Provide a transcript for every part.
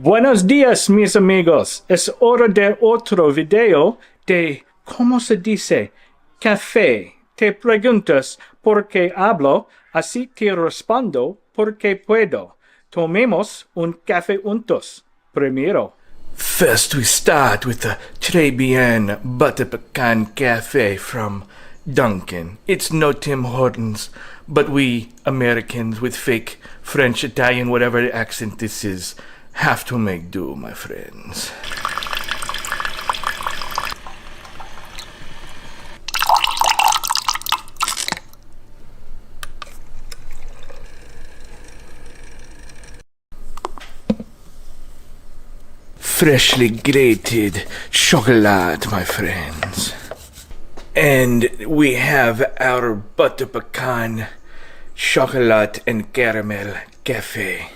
Buenos días, mis amigos. Es hora de otro video de, ¿cómo se dice? Café. Te preguntas por qué hablo, así te respondo porque puedo. Tomemos un café juntos. Primero. First we start with a très bien butter pecan cafe from Dunkin'. It's no Tim Hortons, but we Americans with fake French, Italian, whatever accent this is, have to make do, my friends. Freshly grated chocolate, my friends. And we have our butter pecan chocolate and caramel cafe.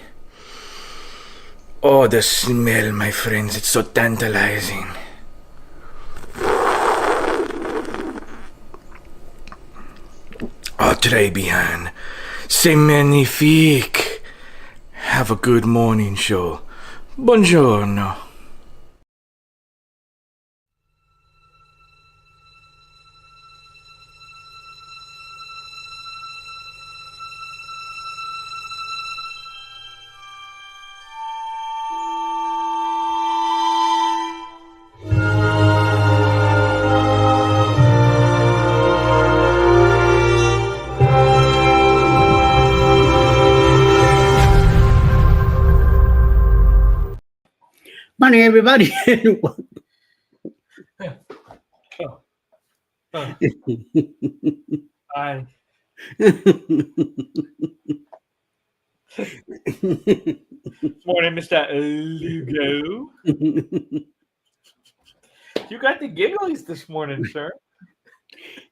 Oh, the smell, my friends, it's so tantalizing. Oh, très bien. C'est magnifique. Have a good morning show. Buongiorno. Morning, everybody. Hi. Morning, Mr. Lugo. You got the gigglies this morning, sir.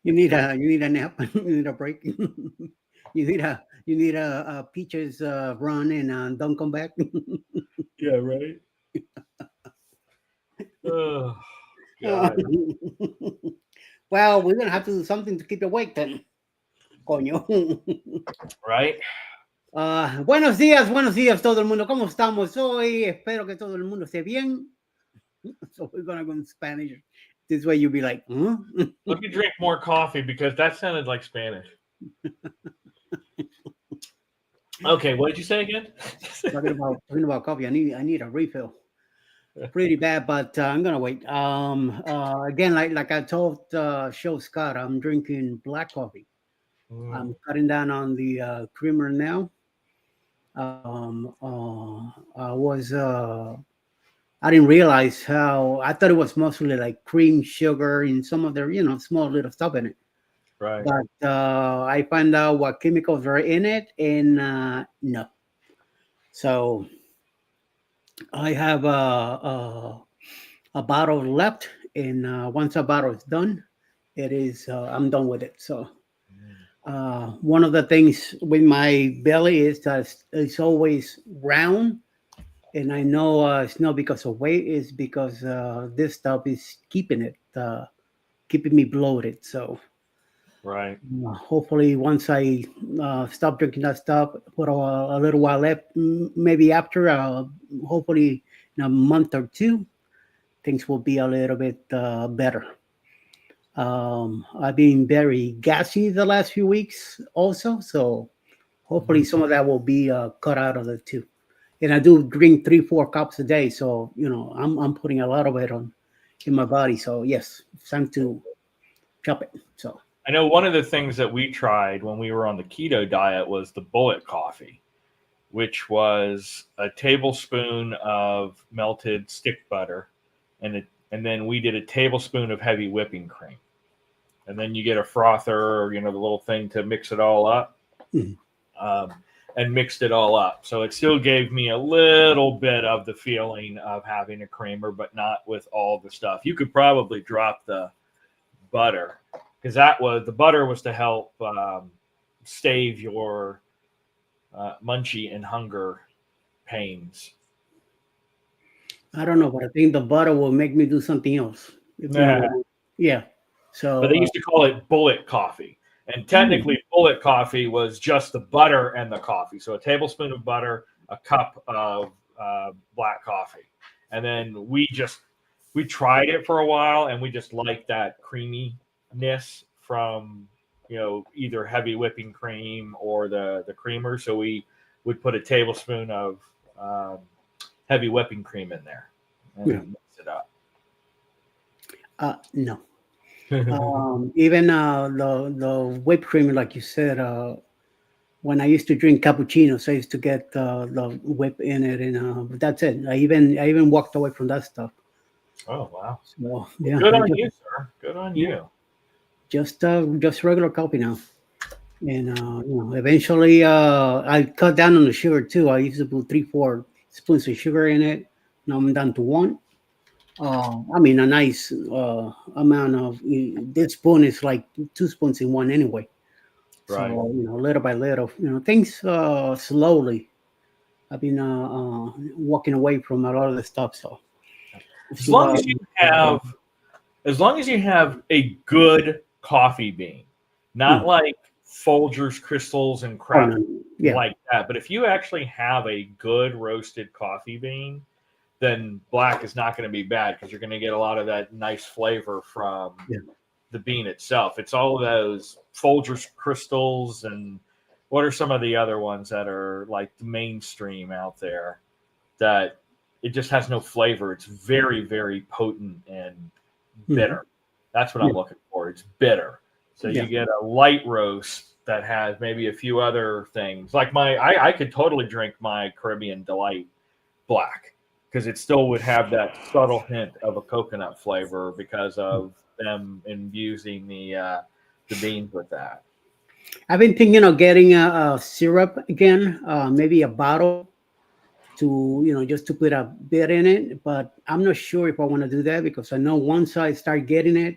You need a nap. You need a break. You need a Peaches run and don't come back. Yeah, right. Oh, God. Well, we're gonna have to do something to keep you awake then. Coño. Right? Buenos días todo el mundo. ¿Cómo estamos hoy? Espero que todo el mundo esté bien. So we're gonna go in Spanish. This way you'll be like, huh? Let me drink more coffee because that sounded like Spanish. Okay, what did you say again? talking about coffee. I need a refill. Pretty bad, but I'm gonna wait. Again, like I told Show Scott, I'm drinking black coffee. I'm cutting down on the creamer now. I didn't realize how I thought it was mostly like cream, sugar, and some of their small little stuff in it. Right. But I found out what chemicals are in it, and no. So I have a bottle left, and once a bottle is done, it is I'm done with it. So one of the things with my belly is that it's always round, and I know it's not because of weight; it's because this stuff is keeping me bloated. So. Right. Hopefully, once I stop drinking that stuff, put a little while left, maybe after, hopefully in a month or two, things will be a little bit better. I've been very gassy the last few weeks also, so hopefully some of that will be cut out of it too. And I do drink 3-4 cups a day, so I'm putting a lot of it in my body. So yes, it's time to chop it. So. I know one of the things that we tried when we were on the keto diet was the bullet coffee, which was a tablespoon of melted stick butter, and then we did a tablespoon of heavy whipping cream, and then you get a frother, or the little thing to mix it all up, and mixed it all up. So it still gave me a little bit of the feeling of having a creamer, but not with all the stuff. You could probably drop the butter. Because the butter was to help stave your munchie and hunger pains. I don't know, but I think the butter will make me do something else. Yeah. So, but they used to call it bullet coffee, and technically, bullet coffee was just the butter and the coffee. So a tablespoon of butter, a cup of black coffee. And then we tried it for a while, and we just liked that creaminess from either heavy whipping cream or the creamer. So we would put a tablespoon of heavy whipping cream in there and Yeah. mix it up. No. Even the whipped cream, like you said, when I used to drink cappuccinos, I used to get the whip in it, and that's it. I even walked away from that stuff. Oh wow! So yeah, Good on you, sir. Good on you. just regular coffee now. And eventually, I cut down on the sugar too. I used to put 3-4 spoons of sugar in it. Now I'm down to one. I mean, a nice amount of this spoon is like 2 spoons in one anyway. So Right. little by little, things slowly. I've been walking away from a lot of the stuff. So we'll As see long what. as you have, as long as you have a good coffee bean, not Mm. like Folgers crystals and Oh crap no, yeah, like that, but if you actually have a good roasted coffee bean, then black is not going to be bad because you're going to get a lot of that nice flavor from yeah. the bean itself. It's all of those Folgers crystals and what are some of the other ones that are like the mainstream out there that it just has no flavor. It's very, very potent and bitter. That's what I'm Yeah, looking for. It's bitter. So yeah. you get a light roast that has maybe a few other things. Like I could totally drink my Caribbean Delight black because it still would have that subtle hint of a coconut flavor because of them infusing the beans with that. I've been thinking of getting a syrup again, maybe a bottle to just to put a bit in it. But I'm not sure if I want to do that because I know once I start getting it,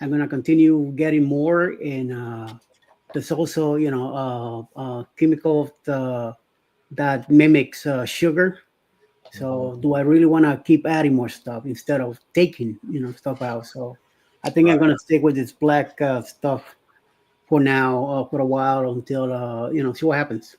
I'm gonna continue getting more, and there's also chemical that mimics sugar. So Mhm. do I really want to keep adding more stuff instead of taking stuff out? So I think I'm Right. gonna stick with this black stuff for now, for a while until see what happens.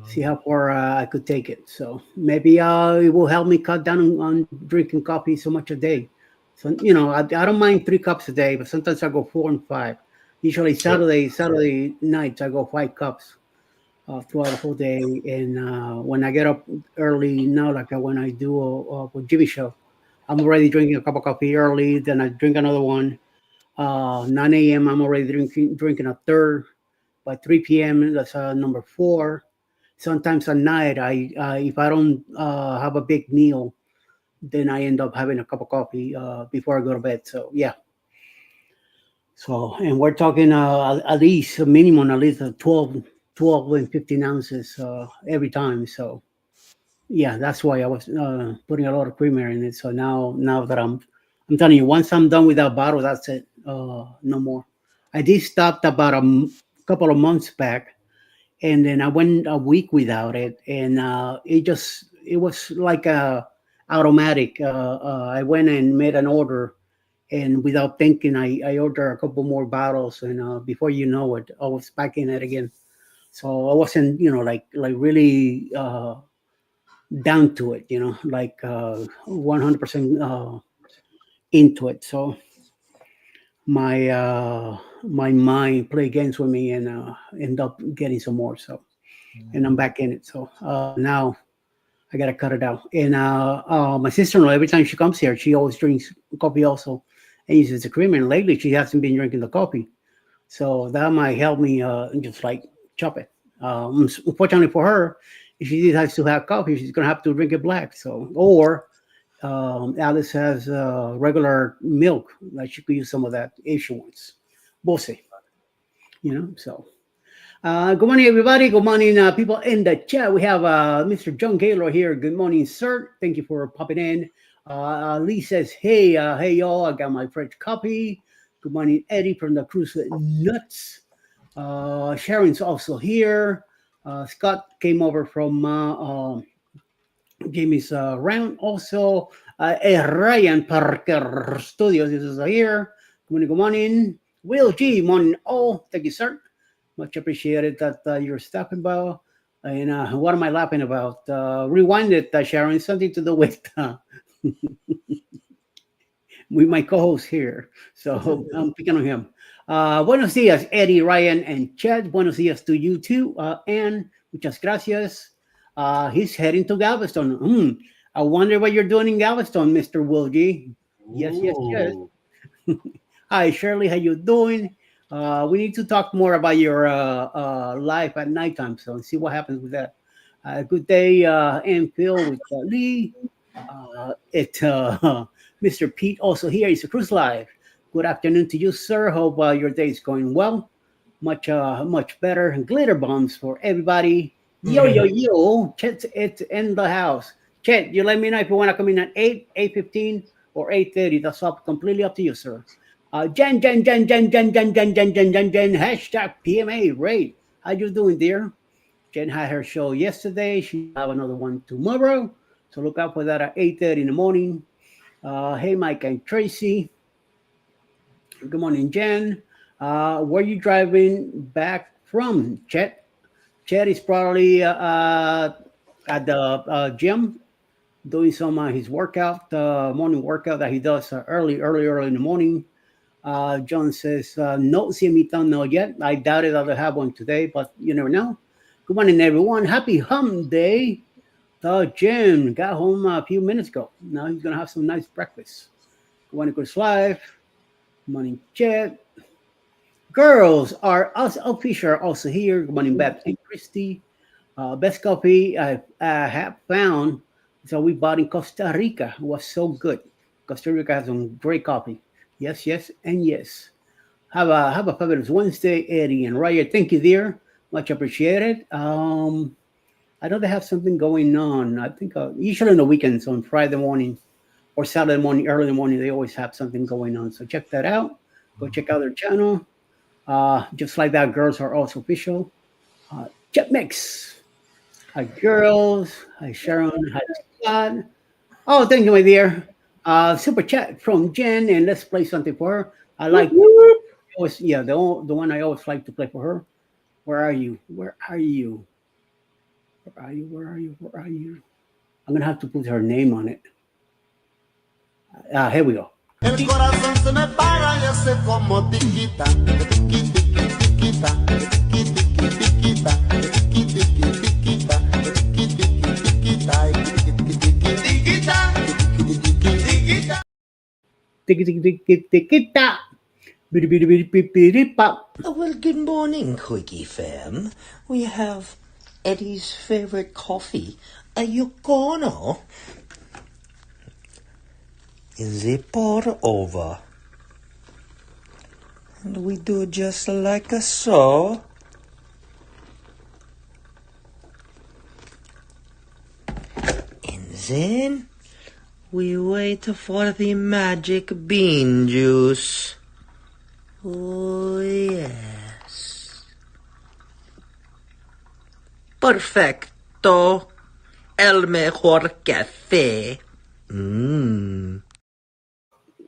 See Mhm. how far I could take it. So maybe it will help me cut down on drinking coffee so much a day. So I don't mind 3 cups a day, but sometimes I go 4 and 5. Usually Good. Saturday nights I go 5 cups throughout the whole day. And when I get up early now, like when I do a Jimmy show, I'm already drinking a cup of coffee early. Then I drink another one. 9 a.m. I'm already drinking a third. By 3 p.m. that's number 4. Sometimes at night, I if I don't have a big meal, then I end up having a cup of coffee before I go to bed. So yeah. So and we're talking at least a minimum, at least 12 and 15 ounces every time. So yeah, that's why I was putting a lot of creamer in it. So now that I'm telling you, once I'm done with that bottle, that's it. No more. I did stop about couple of months back, and then I went a week without it, and it was like a automatic. I went and made an order, and without thinking, I ordered a couple more bottles, and before you know it, I was back in it again. So I wasn't, like really down to it, like 100% into it. So my mind played games with me and end up getting some more. So and I'm Mhm. back in it. So now I gotta cut it out. And my sister-in-law, every time she comes here, she always drinks coffee also, and uses the creamer. And lately, she hasn't been drinking the coffee, so that might help me just like chop it. Unfortunately for her, if she decides to have coffee, she's gonna have to drink it black. So or Alice has regular milk, like she could use some of that if she wants. We'll see. So good morning, everybody. Good morning, people in the chat. We have Mr. John Gaylor here. Good morning, sir. Thank you for popping in. Lee says, hey, y'all. I got my French copy. Good morning, Eddie from the Cruise Nuts. Sharon's also here. Scott came over from Jamie's round. Also, Ryan Parker Studios is here. Good morning, good morning. Will G, morning all. Thank you, sir. Much appreciated that you're stopping by. And what am I laughing about? Rewind it, Sharon. Something to do with my co-host here. So I'm picking on him. Buenos dias, Eddie, Ryan, and Chad. Buenos dias to you too. And muchas gracias. He's heading to Galveston. I wonder what you're doing in Galveston, Mr. Will G. Yes, yes, yes. Ooh. Hi, Shirley. How you doing? We need to talk more about your life at nighttime. So see what happens with that. Good day, and Phil with Lee. It Mr. Pete also here. It's a cruise live. Good afternoon to you, sir. Hope your day is going well. Much better. Glitter bombs for everybody. Yo yo yo. Chet's it's in the house. Chet, you let me know if you want to come in at 8:15, or 8:30. That's up completely up to you, sir. Jen. Hashtag PMA. Ray, how you doing, dear? Jen had her show yesterday. She'll have another one tomorrow. So look out for that at 8:30 in the morning. Hey, Mike and Tracy. Good morning, Jen. Where you driving back from, Chet? Chet is probably at the gym doing some his workout, morning workout that he does early in the morning. John says, no CME no yet. I doubt it. I'll have one today, but you never know. Good morning, everyone. Happy Hum Day. Jim got home a few minutes ago. Now he's going to have some nice breakfast. Good morning, Chris Live. Good morning, Chet. Girls are also Fisher also here. Good morning, Beth and Christy. Best coffee I have found. So we bought in Costa Rica. It was so good. Costa Rica has some great coffee. Yes, yes, and yes. Have a fabulous Wednesday, Eddie and Ryan. Thank you, dear. Much appreciated. I know they have something going on. I think usually on the weekends, on Friday morning or Saturday morning, early in the morning, they always have something going on. So check that out. Go check out their channel. Just like that, girls are also official. Jet Mix. Hi, girls. Hi, Sharon. Hi, Scott. Oh, thank you, my dear. Super chat from Jen, and let's play something for her. I like always, yeah, the one I always like to play for her. Where are you? Where are you? Where are you? Where are you? Where are you? I'm gonna have to put her name on it. Here we go. El corazón se me para y hace como tiquita, tiqui tiqui tiquita, tiqui tiqui tiquita, tiqui tiqui tiquita, tiqui tiqui tiquita, tiqui tiqui tiquita, tiqui tiqui tiquita, tiqui tiqui tiquita. Bidi bidi bidi bidi bidi pop. Well, good morning, Quickie fam. We have Eddie's favorite coffee, a Yocono. Is it pour over? And we do just like so. And then we wait for the magic bean juice. Oh, yes. Perfecto. El mejor café. Mmm.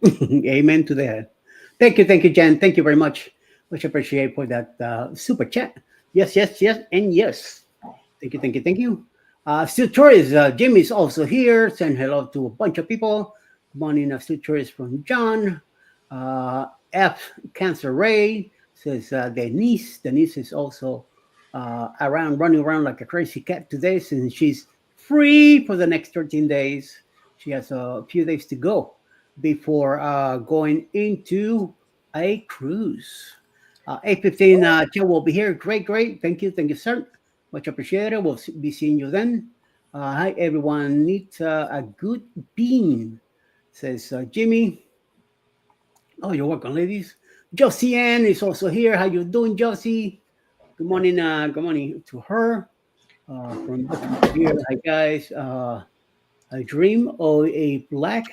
Amen to that. Thank you, Jen. Thank you very much. Much appreciate for that super chat. Yes, yes, yes, and yes. Thank you. Still Tourist, Jim is also here. Saying hello to a bunch of people. Good morning, Still Tourist from John. F Cancer Ray says Denise. Denise is also running around like a crazy cat today since she's free for the next 13 days. She has a few days to go before going into a cruise. 8:15, Joe will be here. Great. Thank you, sir. Much appreciated. We'll be seeing you then. Hi, everyone. Need a good bean, says Jimmy. Oh, you're welcome, ladies. Josie Ann is also here. How you doing, Josie? Good morning. Good morning to her. From here. Hi, guys. A dream of a black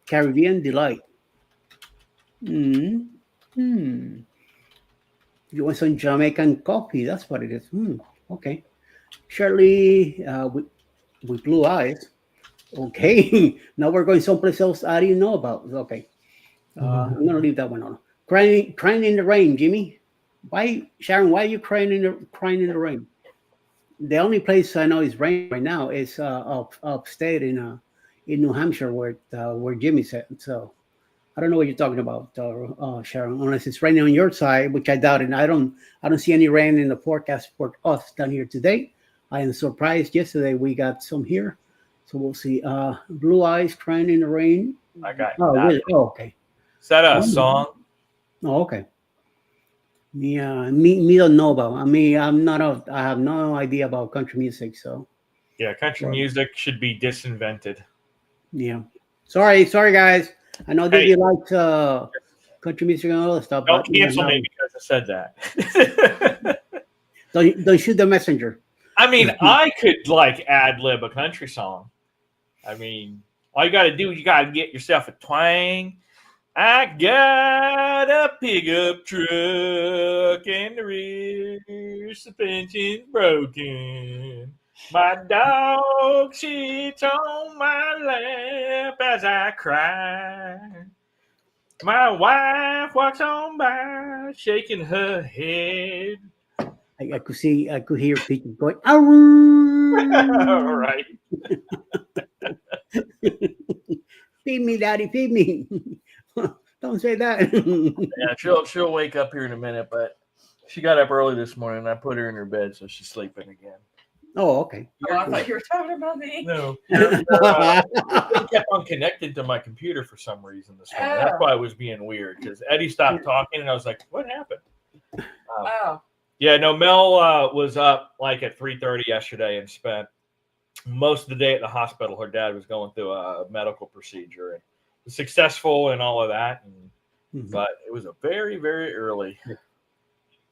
Caribbean delight. Mm. Hmm. You want some Jamaican coffee? That's what it is. Okay. Shirley with blue eyes. Okay. Now we're going someplace else I didn't know about. Okay. I'm gonna leave that one on. Crying in the rain, Jimmy. Why, Sharon? Why are you crying in the rain? The only place I know is raining right now is upstate in New Hampshire where Jimmy's at. So I don't know what you're talking about, Sharon. Unless it's raining on your side, which I doubt it. I don't see any rain in the forecast for us down here today. I am surprised. Yesterday we got some here, so we'll see. Blue eyes crying in the rain. I got Oh, that. really? Oh, okay. Is that a Oh, song? oh, okay. Me don't know about. I mean, I have no idea about country music. So Yeah, country music should be disinvented. yeah. Sorry, guys. I know that Hey. you like country music and all that stuff, Don't but cancel me because I said that. don't shoot the messenger. I mean, I could like ad lib a country song. I mean, all you got to do is you got to get yourself a twang. I got a pickup truck and the rear suspension's broken. My dog sits on my lap as I cry. My wife walks on by, shaking her head. I could hear people going, "Arr!" All right. Feed me, daddy, feed me. Don't say that. Yeah, she'll wake up here in a minute, but she got up early this morning and I put her in her bed, so she's sleeping again. Oh, okay. Oh, I thought you were talking about me. No. It kept on connected to my computer for some reason this morning. That's why it was being weird, because Eddie stopped talking and I was like, what happened? Yeah, no, Mel was up like at 3:30 yesterday and spent most of the day at the hospital. Her dad was going through a medical procedure and was successful and all of that. But it was a very, very early.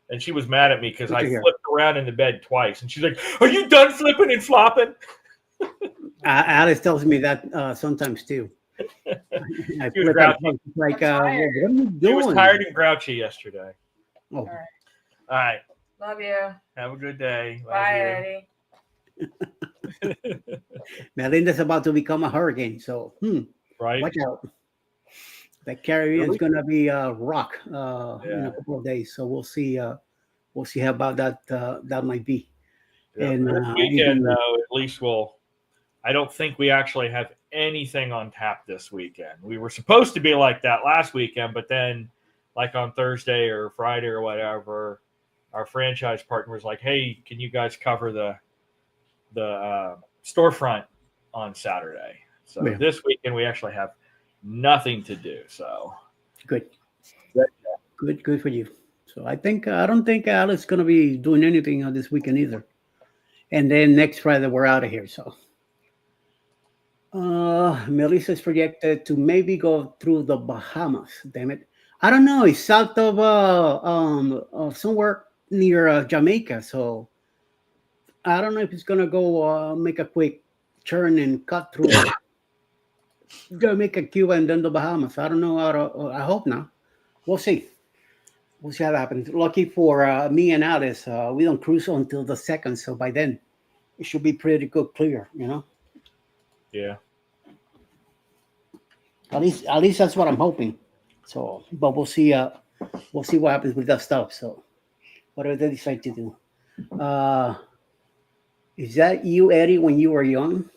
And she was mad at me because I flipped around in the bed twice. And she's like, are you done flipping and flopping? Alice tells me that sometimes too. I She was grouchy. Like, what are you doing? She was tired and grouchy yesterday. Oh. All right. Love you. Have a good day. Bye, Eddie. Melinda's about to become a hurricane, so right. Watch out. The Caribbean is gonna be rock in a couple of days, so we'll see. We'll see how about that that might be. Yeah, And this weekend, though, at least I don't think we actually have anything on tap this weekend. We were supposed to be like that last weekend, but then, like on Thursday or Friday or whatever, our franchise partner was like, "Hey, can you guys cover the storefront on Saturday?" So this weekend we actually have nothing to do. So good for you. So I don't think Alice is gonna be doing anything on this weekend either. And then next Friday we're out of here. So Melissa's projected to maybe go through the Bahamas. Damn it, I don't know. It's south of somewhere near Jamaica. So I don't know if it's gonna go make a quick turn and cut through Jamaica, Cuba, and then the Bahamas. I don't know. I hope not. We'll see. We'll see how that happens. Lucky for me and Alice, we don't cruise until the 2nd. So by then, it should be pretty good clear, you know? Yeah. At least that's what I'm hoping. So, but we'll see. We'll see what happens with that stuff. So, whatever they decide to do. Is that you, Eddie, when you were young?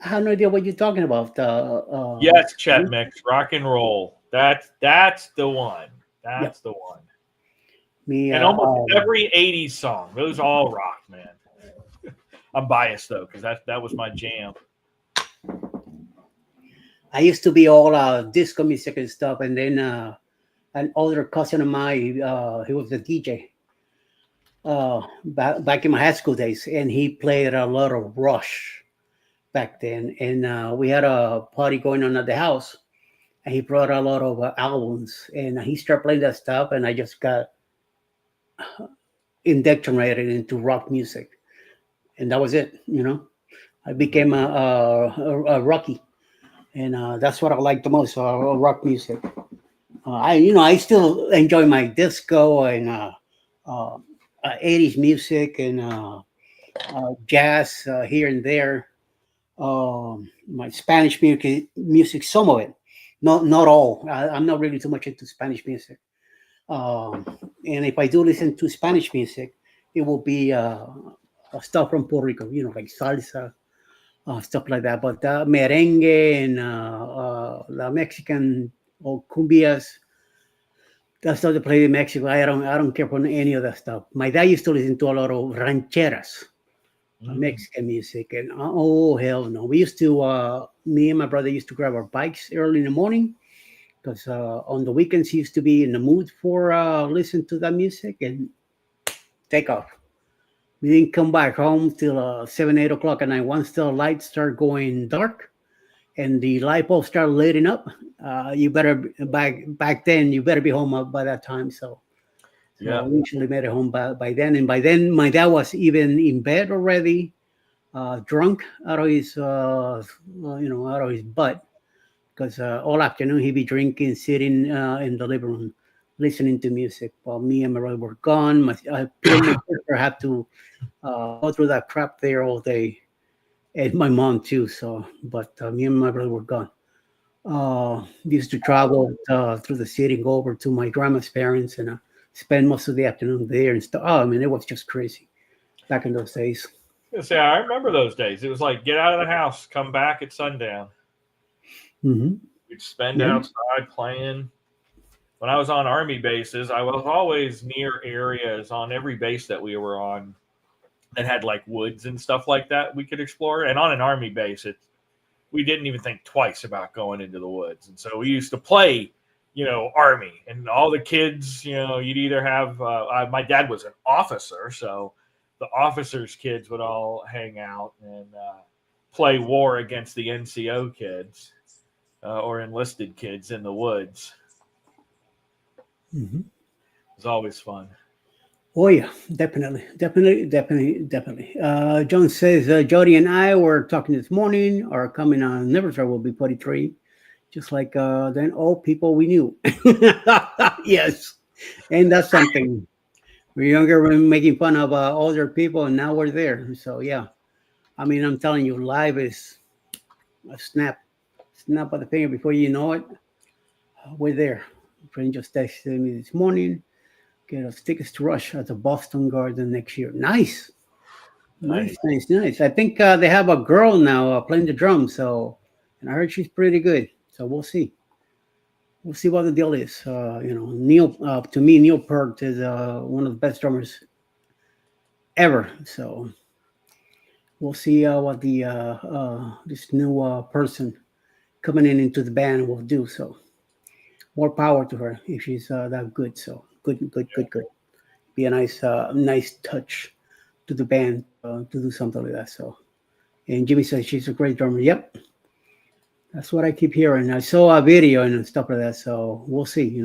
I have no idea what you're talking about. Yes, Chet Mix, rock and roll. That's the one. That's the one. Me and almost every '80s song. Those all rock, man. I'm biased though, because that was my jam. I used to be all disco music and stuff, and then an older cousin of mine, he was a DJ back in my high school days, and he played a lot of Rush back then. And we had a party going on at the house, and he brought a lot of albums, and he started playing that stuff, and I just got indoctrinated into rock music, and that was it. You know, I became a Rocky. And that's what I like the most, rock music. I still enjoy my disco and 80s music and jazz here and there. My Spanish music, some of it, not all. I'm not really too much into Spanish music. And if I do listen to Spanish music, it will be stuff from Puerto Rico, like salsa, stuff like that. But merengue and the Mexican or cumbias, that's not the play in Mexico. I don't care for any of that stuff. My dad used to listen to a lot of rancheras, Mexican music, and oh hell no. We used to me and my brother used to grab our bikes early in the morning because on the weekends he used to be in the mood for listen to that music and take off. We didn't come back home till 7, 8 o'clock at night. Once the lights start going dark and the light bulbs start lighting up, you better back then you better be home by that time. So Yeah. we usually made it home by then, and by then my dad was even in bed already, drunk out of his out of his butt because all afternoon he'd be drinking, sitting in the living room, listening to music while me and my brother were gone. Peter and my sister had to go through that crap there all day, and my mom too. So, but me and my brother were gone. Used to travel through the city and go over to my grandma's parents and spend most of the afternoon there and stuff. Oh, I mean, it was just crazy back in those days. I remember those days. It was like get out of the house, come back at sundown. Mm-hmm. We'd spend outside playing. When I was on Army bases, I was always near areas on every base that we were on that had like woods and stuff like that we could explore. And on an Army base, we didn't even think twice about going into the woods. And so we used to play, Army, and all the kids, you'd either have, my dad was an officer, so the officers' kids would all hang out and play war against the NCO kids or enlisted kids in the woods. Mm-hmm. It was always fun. Oh yeah, definitely. John says Jody and I were talking this morning. Our coming on anniversary will be 43, just like then old people we knew. Yes, and that's something. We're younger, we're making fun of older people, and now we're there. So yeah, I mean, I'm telling you, life is a snap of the finger. Before you know it, we're there. A friend just texted me this morning. Get us tickets to Rush at the Boston Garden next year. Nice. I think they have a girl now playing the drums. So, and I heard she's pretty good. So we'll see. We'll see what the deal is. Neil. To me, Neil Peart is one of the best drummers ever. So we'll see what the this new person coming into the band will do. So more power to her if she's that good. So good. Be a nice touch to the band to do something like that. So, and Jimmy says she's a great drummer. Yep, that's what I keep hearing. I saw a video and stuff like that. So we'll see.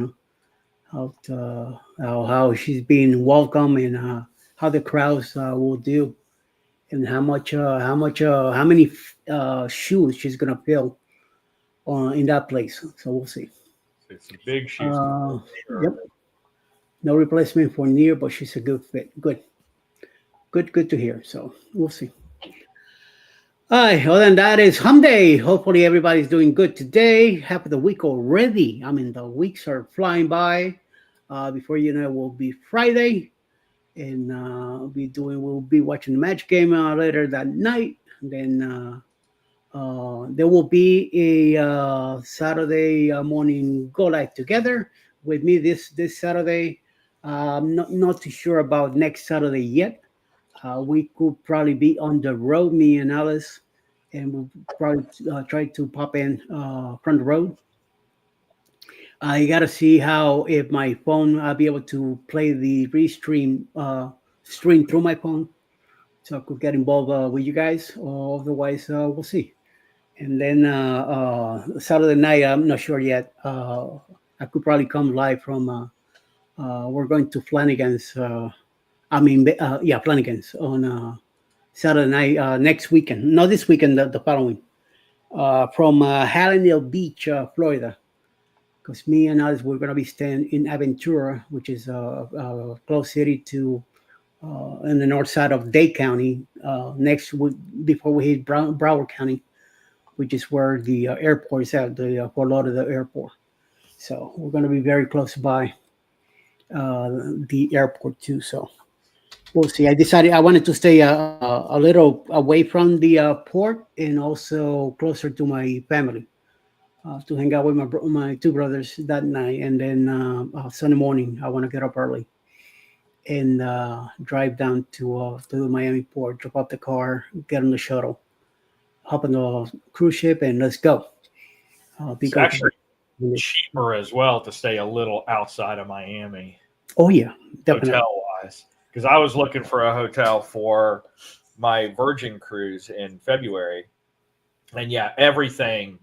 How she's being welcome and how the crowds will do, and how many shoes she's gonna fill in that place. So we'll see. It's some big shoes. Yep. No replacement for Near, but she's a good fit. Good to hear. So we'll see. All right. Other than that is Hum Day. Hopefully everybody's doing good today. Half of the week already. I mean, the weeks are flying by. Before you know, it will be Friday, and we'll be watching the match game later that night. And then there will be a Saturday morning go live together with me this Saturday. Not too sure about next Saturday yet. We could probably be on the road, me and Alice, and we'll probably try to pop in from the road. I got to see how if my phone I'll be able to play the restream stream through my phone, so I could get involved with you guys. Or otherwise, we'll see. And then Saturday night, I'm not sure yet. I could probably come live from. We're going to Flanagan's. Flanagan's on Saturday night next weekend. Not this weekend, the following. From Hallandale Beach, Florida. Because me and us, we're going to be staying in Aventura, which is a close city to in the north side of Dade County. Before we hit Broward County, which is where the airport is at, the Fort Lauderdale Airport. So we're going to be very close by the airport too. So we'll see. I decided I wanted to stay a little away from the port and also closer to my family to hang out with my two brothers that night. And then Sunday morning, I want to get up early and drive down to the Miami port, drop off the car, get on the shuttle, hop on the cruise ship, and let's go. Be It's gone for actually cheaper as well to stay a little outside of Miami, Oh yeah, definitely. hotel wise. Because I was looking for a hotel for my Virgin cruise in February, and yeah, everything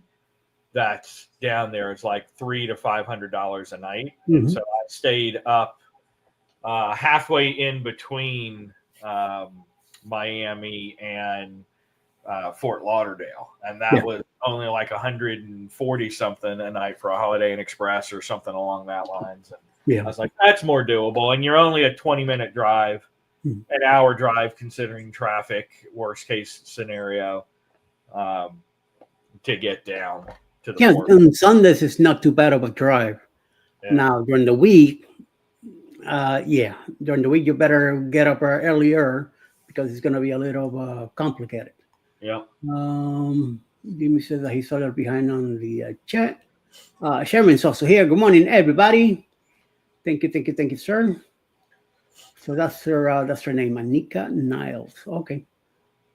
that's down there is like $300 to $500 a night, and Hmm. so I stayed up halfway in between Miami and Fort Lauderdale, and that Yeah, was only like 140 something a night for a Holiday Inn Express or something along that lines. And yeah. I was like, that's more doable, and you're only a 20-minute drive, Mhm. an hour drive considering traffic, worst case scenario, um, to get down to the Yeah, port. on Sundays it's not too bad of a drive. Yeah, Now during the week, yeah, during the week you better get up earlier because it's gonna be a little complicated. yeah. Jimmy says that he's a little behind on the chat. Sherman's also here. Good morning, everybody. Thank you, sir. So that's her name, Anika Niles. Okay,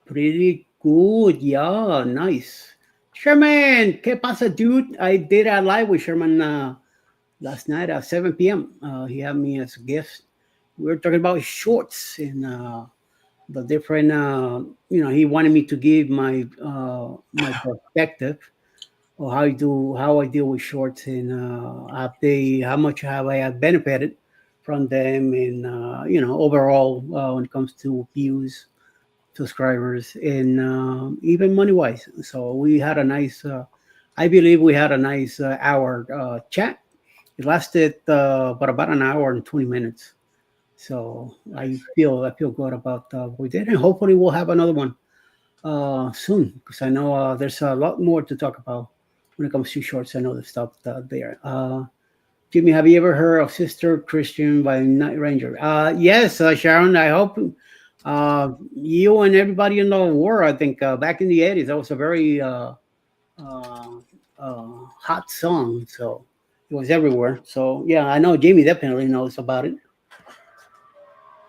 pretty good. Yeah, nice. Sherman, ¿qué pasa, dude? I did a live with Sherman last night at 7 p.m. He had me as a guest. We were talking about shorts and the different. He wanted me to give my perspective or how I deal with shorts and how much have I have benefited from them and overall when it comes to views, subscribers, and even money wise. So we had a nice. I believe we had a nice hour chat. It lasted about an hour and 20 minutes. So I feel good about what we did, and hopefully we'll have another one soon because I know there's a lot more to talk about when it comes to shorts. I know the stuff there. Jimmy, have you ever heard of Sister Christian by Night Ranger? Yes, Sharon. I hope you and everybody in the world. I think back in the '80s, that was a very uh, hot song. So it was everywhere. So yeah, I know Jimmy definitely knows about it.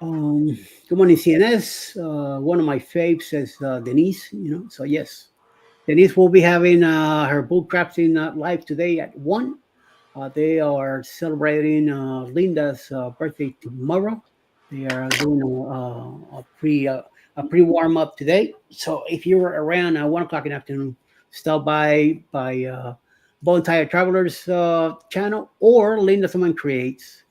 Um, Good morning, CNS. One of my faves is Denise. So yes, Denise will be having her book crafting live today at 1. They are celebrating Linda's birthday tomorrow. They are doing a pre warm up today. So if you're around 1 o'clock in the afternoon, stop by Bone Tire Travelers channel or Linda Someone Creates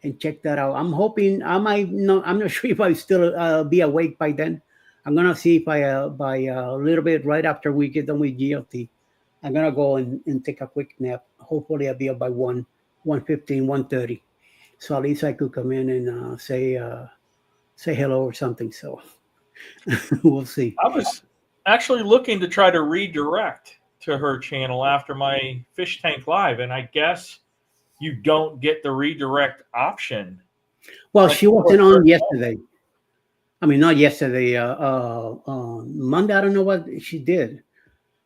and check that out. I'm hoping I might not. I'm not sure if I still be awake by then. I'm gonna see if I by a little bit right after we get done with GLT. I'm gonna go and take a quick nap. Hopefully, I'll be up by 1:15, 1:30. So at least I could come in and say hello or something. So we'll see. I was actually looking to try to redirect to her channel after my fish tank live, and I guess you don't get the redirect option. Well, Like she wasn't on yesterday. I mean, not yesterday. Monday. I don't know what she did.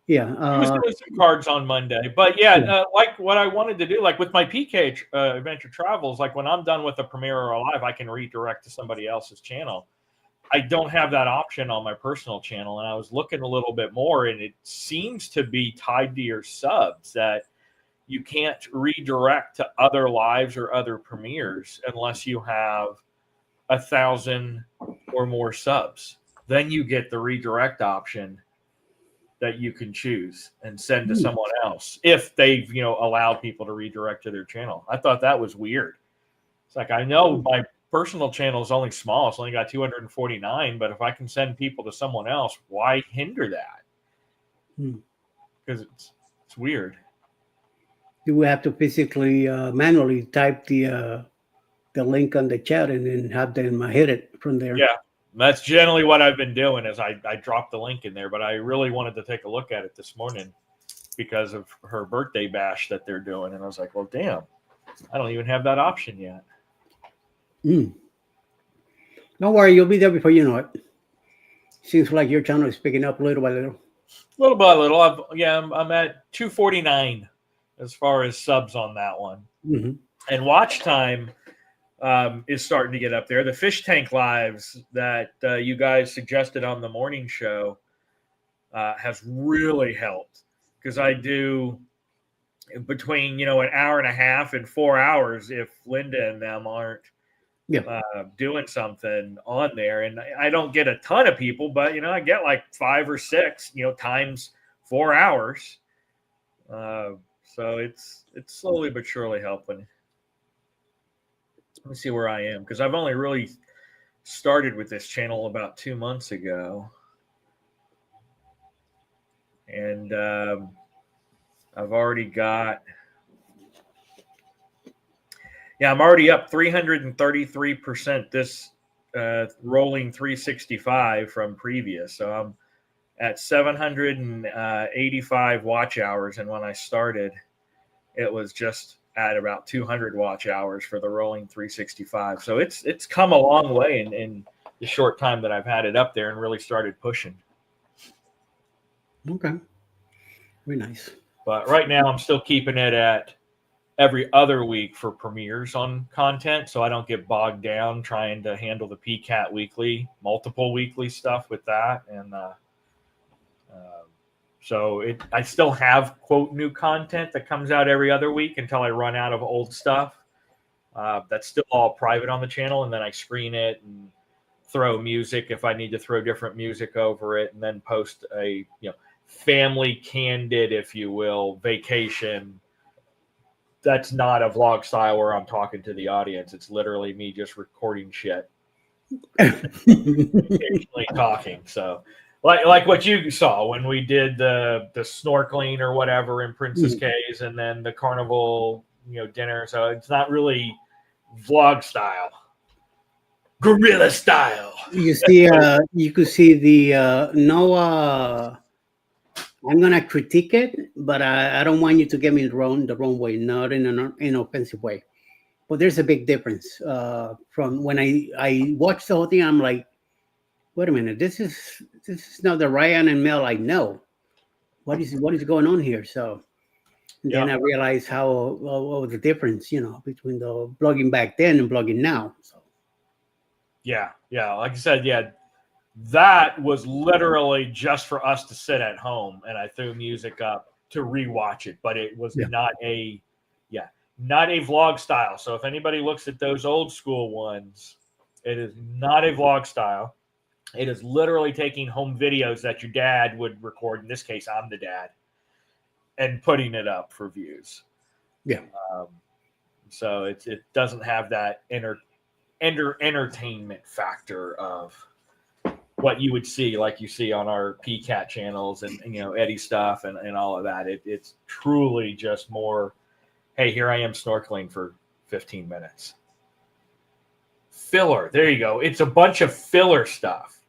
Yeah. she was doing some cards on Monday, but yeah, Yeah. like what I wanted to do, like with my PK Adventure Travels, like when I'm done with a premiere or a live, I can redirect to somebody else's channel. I don't have that option on my personal channel, and I was looking a little bit more, and it seems to be tied to your subs that you can't redirect to other lives or other premieres unless you have 1,000 or more subs. Then you get the redirect option that you can choose and send to Hmm. someone else if they've allowed people to redirect to their channel. I thought that was weird. It's like I know my personal channel is only small; it's only got 249. But if I can send people to someone else, why hinder that? Hmm. Because it's weird. You will have to physically manually type the link on the chat and then have them hit it from there. Yeah, that's generally what I've been doing. Is I dropped the link in there, but I really wanted to take a look at it this morning because of her birthday bash that they're doing, and I was like, well, damn, I don't even have that option yet. Mm. Don't worry, you'll be there before you know it. Seems like your channel is picking up little by little. Little by little. I'm at 249 as far as subs on that one. Mm-hmm. And watch time is starting to get up there. The fish tank lives that you guys suggested on the morning show has really helped, because I do between an hour and a half and 4 hours if Linda and them aren't doing something on there. And I don't get a ton of people, but I get like 5 or 6 times 4 hours. So it's slowly but surely helping. Let me see where I am, because I've only really started with this channel about 2 months ago. And I've already got, I'm already up 333% this rolling 365 from previous. So I'm at 785 watch hours. And when I started, it was just at about 200 watch hours for the rolling 365. So it's come a long way in the short time that I've had it up there and really started pushing. Okay. Very nice. But right now I'm still keeping it at every other week for premieres on content, so I don't get bogged down trying to handle the PCAT weekly, multiple weekly stuff with that. And so I still have, quote, new content that comes out every other week until I run out of old stuff. That's still all private on the channel, and then I screen it and throw music if I need to throw different music over it, and then post a family candid, if you will, vacation. That's not a vlog style where I'm talking to the audience. It's literally me just recording shit, occasionally talking. So like what you saw when we did the snorkeling or whatever in Princess Cays, and then the carnival dinner. So it's not really vlog style, guerrilla style. You see, you could see the I'm gonna critique it, but I don't want you to get me the wrong way, not in an offensive way. But there's a big difference from when I watched the whole thing. I'm like, wait a minute, this is not the Ryan and Mel I know. What is going on here? So then I realized how the difference, between the blogging back then and blogging now. So yeah, like I said, that was literally just for us to sit at home, and I threw music up to rewatch it, but it was not a vlog style. So if anybody looks at those old school ones, it is not a vlog style. It is literally taking home videos that your dad would record. In this case, I'm the dad, and putting it up for views. Yeah. So it doesn't have that entertainment factor of what you would see, like you see on our PCAT channels and Eddie stuff and all of that. It's truly just more, hey, here I am snorkeling for 15 minutes. Filler. There you go. It's a bunch of filler stuff.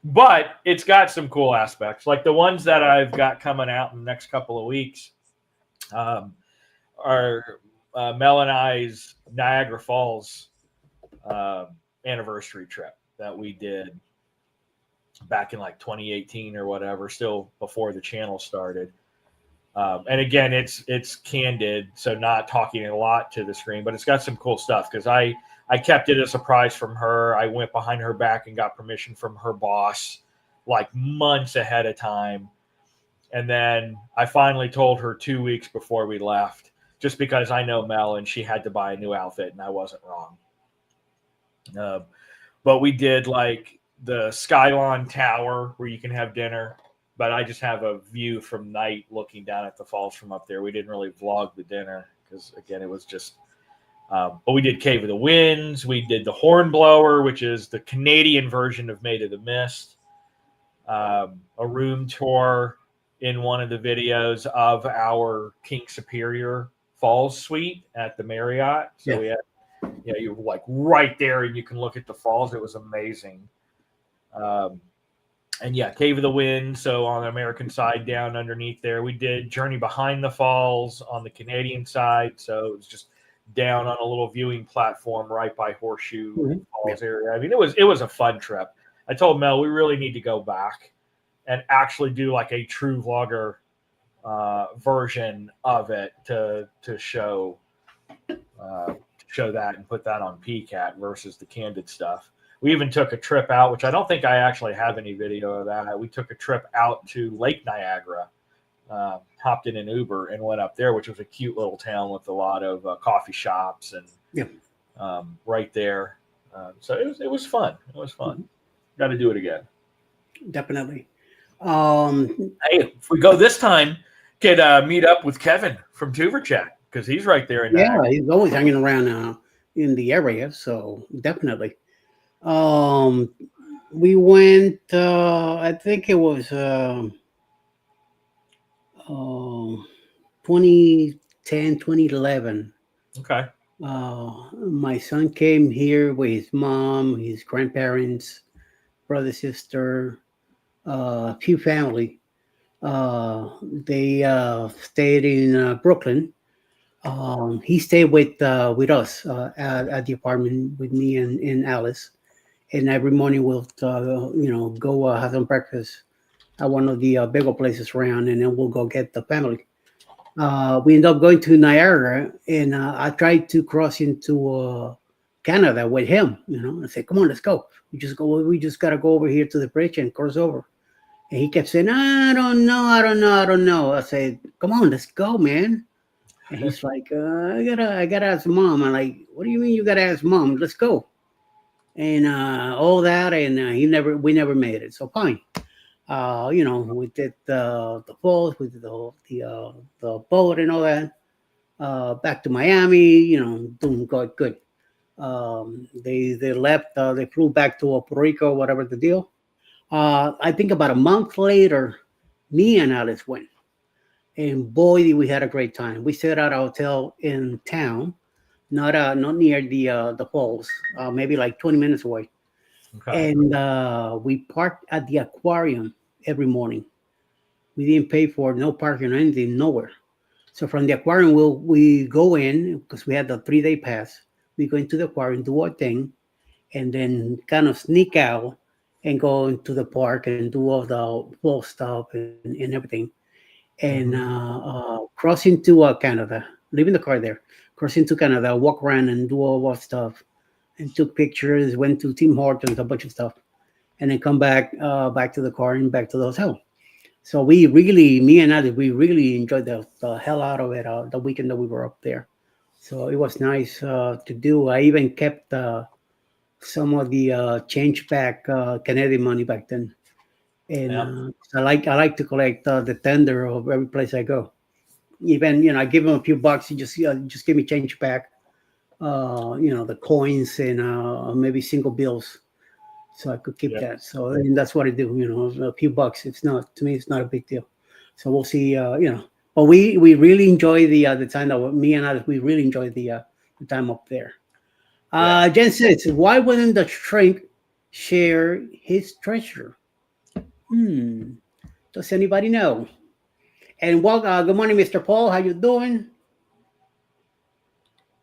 But it's got some cool aspects, like the ones that I've got coming out in the next couple of weeks are Mel and I's Niagara Falls anniversary trip that we did back in like 2018 or whatever, still before the channel started. And again, it's candid, so not talking a lot to the screen, but it's got some cool stuff because I kept it a surprise from her. I went behind her back and got permission from her boss like months ahead of time. And then I finally told her 2 weeks before we left, just because I know Mel and she had to buy a new outfit, and I wasn't wrong. But we did like the Skylon Tower where you can have dinner, but I just have a view from night looking down at the falls from up there. We didn't really vlog the dinner because, again, it was just but we did Cave of the Winds. We did the Hornblower, which is the Canadian version of Maid of the Mist. A room tour in one of the videos of our King Superior Falls suite at the Marriott. So we had, you're like right there and you can look at the falls. It was amazing. And Cave of the Wind. So on the American side, down underneath there, we did Journey Behind the Falls on the Canadian side. So it was just down on a little viewing platform right by Horseshoe Mhm. Falls area. I mean, it was a fun trip. I told Mel we really need to go back and actually do like a true vlogger version of it to show that and put that on PCAT versus the candid stuff. We even took a trip out, which I don't think I actually have any video of that. We took a trip out to Lake Niagara, hopped in an Uber and went up there, which was a cute little town with a lot of coffee shops and Yeah. right there. So it was fun. It was fun. Got to do it again. Definitely. Hey, if we go this time, could meet up with Kevin from Tuverchat because he's right there in Yeah, Niagara. he's always hanging around in the area, so definitely. We went. I think it was 2010, 2011. Okay. My son came here with his mom, his grandparents, brother, sister, a few family. They stayed in Brooklyn. He stayed with us at the apartment with me and Alice. And every morning we'll go have some breakfast at one of the bagel places around, and then we'll go get the family. We end up going to Niagara, and I tried to cross into Canada with him. I said, "Come on, let's go. We just gotta go over here to the bridge and cross over." And he kept saying, "I don't know, I don't know, I don't know." I said, "Come on, let's go, man." And he's like, I gotta ask mom." I'm like, "What do you mean you gotta ask mom? Let's go." And all that, and we never made it. So fine. We did the falls, we did the boat and all that. Back to Miami, doing good. They left. They flew back to Puerto Rico, whatever the deal. I think about a month later, me and Alice went, and boy, did we had a great time. We stayed at a hotel in town, not near the falls, maybe like 20 minutes away. Okay. And we parked at the aquarium every morning. We didn't pay for no parking or anything, nowhere. So from the aquarium, we go in because we had the 3-day pass. We go into the aquarium, do our thing, and then kind of sneak out and go into the park and do all the fall stuff and everything. And cross into Canada, leaving the car there, cross into Canada, walk around and do all that stuff, and took pictures. Went to Tim Hortons, a bunch of stuff, and then come back to the car and back to the hotel. So me and Ali, we really enjoyed the hell out of it the weekend that we were up there. So it was nice to do. I even kept some of the change back Canadian money back then, and Yeah. I like to collect the tender of every place I go. Even I give them a few bucks. He just give me change back. The coins and maybe single bills, so I could keep Yeah. that. So and that's what I do. A few bucks. It's not to me. It's not a big deal. So we'll see. But we really enjoy the time that me and others. We really enjoy the time up there. Yeah. Jen says, "Why wouldn't the shrimp share his treasure?" Does anybody know? And good morning, Mr. Paul. How you doing?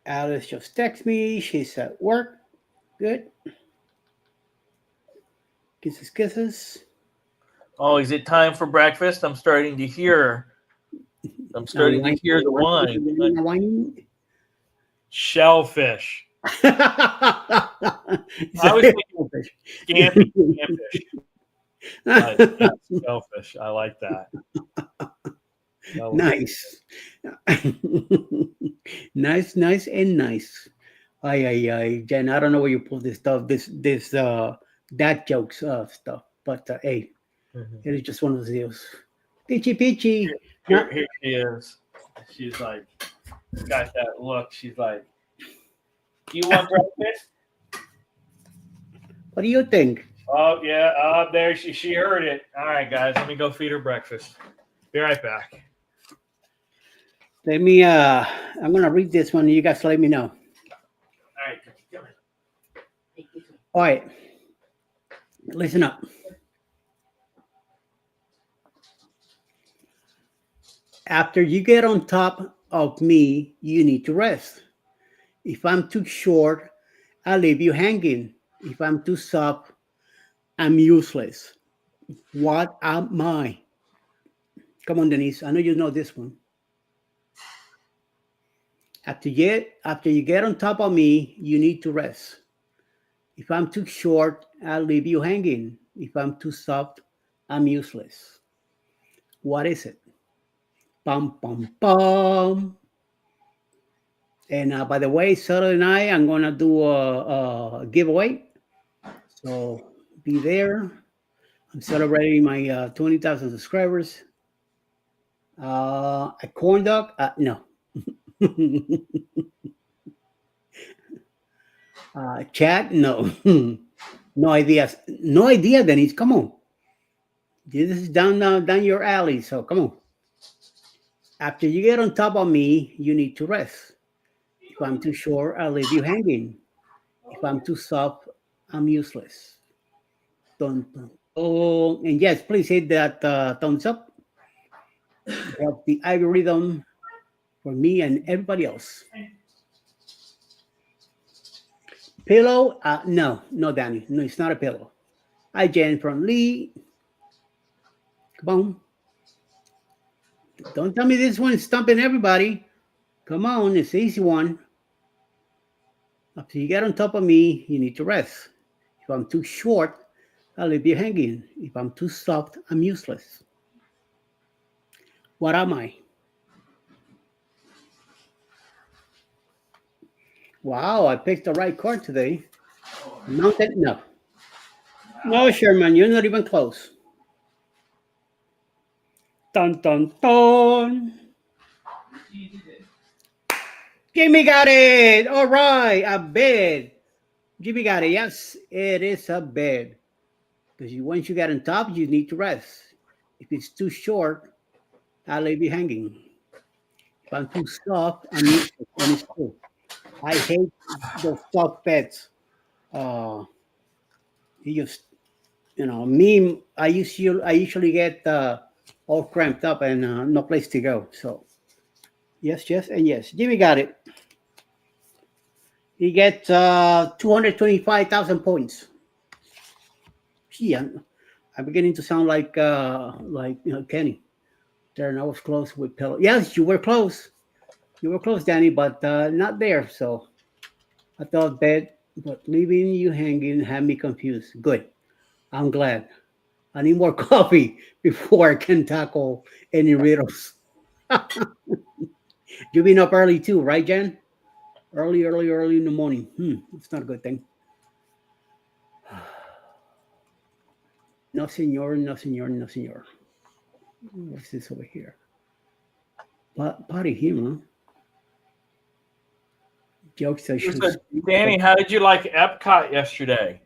Alice just texted me. She's at work. Good. Kisses, kisses. Oh, is it time for breakfast? I'm starting to hear. I'm starting to hear the wine. Wine. Shellfish. I was thinking scampi. Shellfish. I like that. Nice. Nice, and nice. Ay, Jen, I don't know where you pull this stuff, this dad jokes stuff, but hey, it is just one of those deals. Peachy. Here she is. She's like, got that look. She's like, "Do you want breakfast?" What do you think? Oh yeah, there she heard it. All right, guys, let me go feed her breakfast. Be right back. Let me. I'm gonna read this one. You guys let me know. All right, come here. All right. Listen up. After you get on top of me, you need to rest. If I'm too short, I'll leave you hanging. If I'm too soft, I'm useless. What am I? Come on, Denise. I know you know this one. After you get on top of me, you need to rest. If I'm too short, I'll leave you hanging. If I'm too soft, I'm useless. What is it? Pum pum pum. And by the way, Saturday night I'm gonna do a giveaway. So be there. I'm celebrating my 20,000 subscribers. A corn dog? No. Chat? No. No ideas. No idea, Denise. Come on. This is down your alley. So come on. After you get on top of me, you need to rest. If I'm too short, I'll leave you hanging. If I'm too soft, I'm useless. Dun, dun. Oh, and yes, please hit that thumbs up. Help the algorithm for me and everybody else. Pillow? No, Danny. No, it's not a pillow. Hi, Jen from Lee. Come on. Don't tell me this one is stumping everybody. Come on, it's an easy one. After you get on top of me, you need to rest. If I'm too short, I'll leave you hanging. If I'm too soft, I'm useless. What am I? Wow, I picked the right card today. Mountain? No. No, Sherman, you're not even close. Dun, dun, dun. Jimmy got it. All right, a bed. Jimmy got it. Yes, it is a bed. Because once you get on top, you need to rest. If it's too short, I'll leave you hanging. If I'm too soft, I'm useless. And it's true. I hate those soft beds. You just, me. I usually get all cramped up and no place to go. So yes, and yes. Jimmy got it. He gets 225,000 points. Gee, I'm beginning to sound like Kenny. There, I was close with pillow. Yes, you were close. You were close, Danny, but not there. So I thought bed, but leaving you hanging had me confused. Good. I'm glad. I need more coffee before I can tackle any riddles. You've been up early too, right, Jen? Early in the morning. It's not a good thing. No, senor, no, senor, no, senor. What's this over here? Party humor. Jokes I should. Danny, how did you like Epcot yesterday?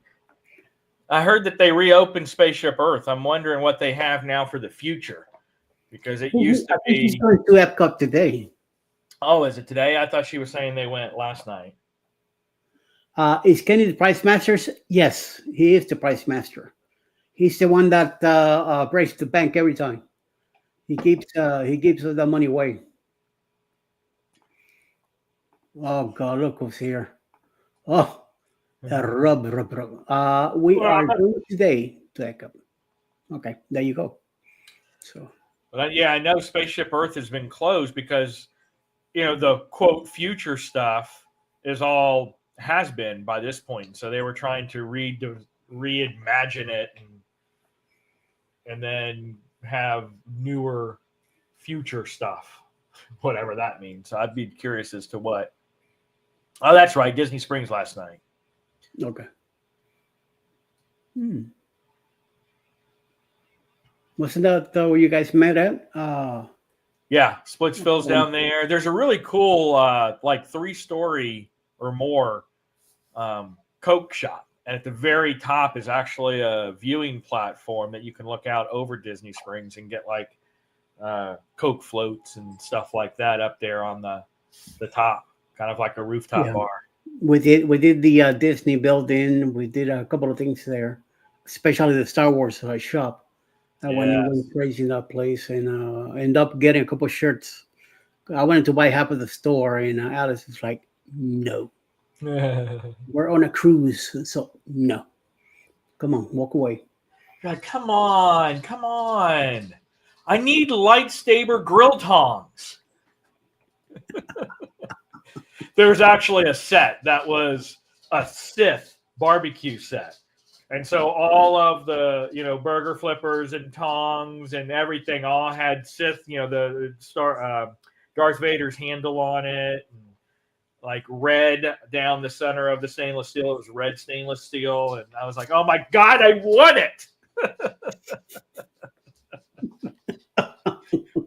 I heard that they reopened Spaceship Earth. I'm wondering what they have now for the future, because it used to be. He's going to Epcot today. Oh, is it today? I thought she was saying they went last night. Is Kenny the price master? Yes, he is the price master. He's the one that breaks the bank every time. He keeps the money away. Oh God, look who's here. Oh, rub. We are going today to Epcot. Okay, there you go. So. But yeah, I know Spaceship Earth has been closed because, the quote future stuff has been by this point. So they were trying to reimagine it and then have newer future stuff, whatever that means. So I'd be curious as to what. Oh, that's right. Disney Springs last night. Okay. Wasn't that where you guys met at? Yeah, Splitsville's down there. There's a really cool, 3-story or more Coke shop. And at the very top is actually a viewing platform that you can look out over Disney Springs and get Coke floats and stuff like that up there on the top, kind of like a rooftop bar. We did the Disney building. We did a couple of things there, especially the Star Wars shop. I went crazy in that place and ended up getting a couple of shirts. I wanted to buy half of the store, and Alice was like, No. We're on a cruise, so no. Come on, walk away. God, come on, come on. I need lightsaber grill tongs. There's actually a set that was a Sith barbecue set. And so all of the, burger flippers and tongs and everything all had Sith, the Darth Vader's handle on it, and like red down the center of the stainless steel. It was red stainless steel. And I was like, oh my God, I want it.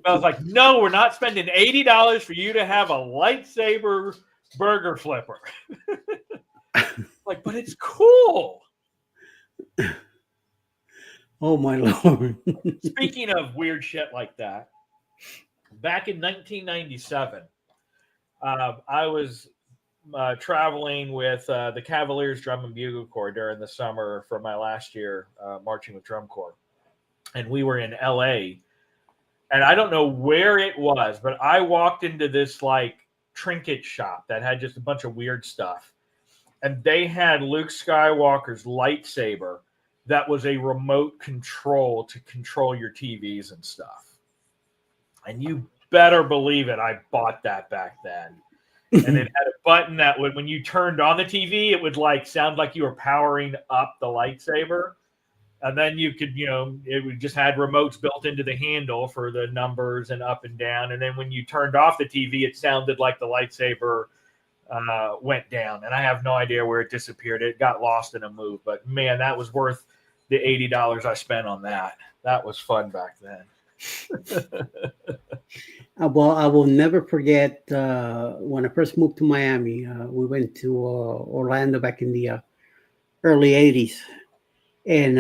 I was like, no, we're not spending $80 for you to have a lightsaber burger flipper. Like, but it's cool. Oh my Lord. Speaking of weird shit like that, back in 1997, I was traveling with the Cavaliers Drum and Bugle Corps during the summer for my last year marching with Drum Corps. And we were in LA. And I don't know where it was, but I walked into this like trinket shop that had just a bunch of weird stuff. And they had Luke Skywalker's lightsaber that was a remote control to control your TVs and stuff. And you better believe it, I bought that back then. And it had a button that would, when you turned on the TV, it would like sound like you were powering up the lightsaber. And then you could, it would just had remotes built into the handle for the numbers and up and down. And then when you turned off the TV, it sounded like the lightsaber went down. And I have no idea where it disappeared. It got lost in a move. But man, that was worth the $80 I spent on that. That was fun back then. Well, I will never forget when I first moved to Miami. We went to Orlando back in the early 80s. And